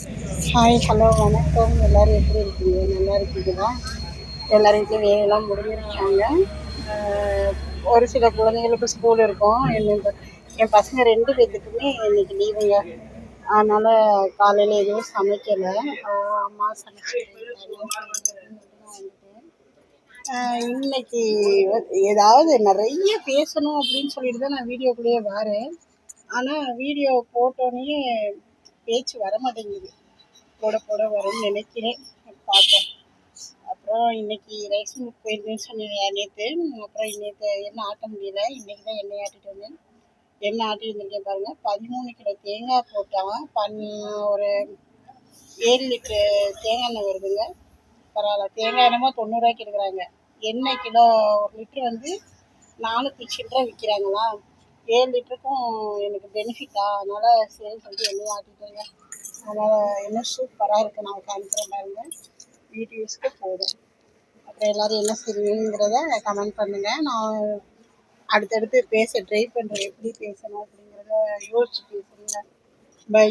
Hi, hello, வணக்கம். எல்லோரும் எப்படி இருக்கீங்க? நல்லா இருக்கீங்களா? எல்லார் வீட்லையும் வேலையெல்லாம் முடிஞ்சிருச்சாங்க. ஒரு சில குழந்தைங்களுக்கு ஸ்கூல் இருக்கும். என் பசங்க 2 பேத்துக்குமே இன்னைக்கு லீவுங்க. அதனால் காலையில் எதுவும் சமைக்கலை. அம்மா சமைச்சு இன்னைக்கு ஏதாவது நிறைய பேசணும் அப்படின்னு சொல்லிட்டு தான் நான் வீடியோக்குள்ளேயே வரேன். ஆனால் வீடியோ போட்டோன்னே பேச்சு வர மாட்டேங்குது. போட போட வரும்னு நினைக்கிறேன். பார்ப்போம். அப்புறம் இன்னைக்கு ரைஸ் மில்க் போயிருந்தேன்னு சொன்னேன் நேற்று. அப்புறம் நேற்று எண்ணெய் ஆட்ட முடியல. இன்னைக்கு தான் எண்ணெய் ஆட்டிட்டு வந்தேன். எண்ணெய் ஆட்டி வந்திருக்கேன் பாருங்கள். 13 கிலோ தேங்காய் போட்டான். ஒரு 7 லிட்டரு தேங்காய் எண்ணெய் வருதுங்க. பரவாயில்ல. தேங்காய் எண்ணெய் 90 ரூபாய்க்கு எடுக்கிறாங்க. எண்ணெய் கிலோ 1 லிட்டரு வந்து 400 சில்லரை விற்கிறாங்களா. 7 லிட்டருக்கும் எனக்கு பெனிஃபிட்டா, அதனால் சரின்னு சொல்லிட்டு எண்ணெய் ஆட்டிட்டேங்க. அதனால் என்ன சூப்பராக இருக்குது. நான் காமிக்கிறேன் பாருங்க. வீட்டு யூஸ்க்கு போதும். அப்புறம் எல்லோரும் என்ன செய்வீங்கிறத கமெண்ட் பண்ணுங்கள். நான் அடுத்தடுத்து பேச ட்ரை பண்ணுறேன். எப்படி பேசணும் அப்படிங்கிறத யோசிச்சு பேசுங்க. பை.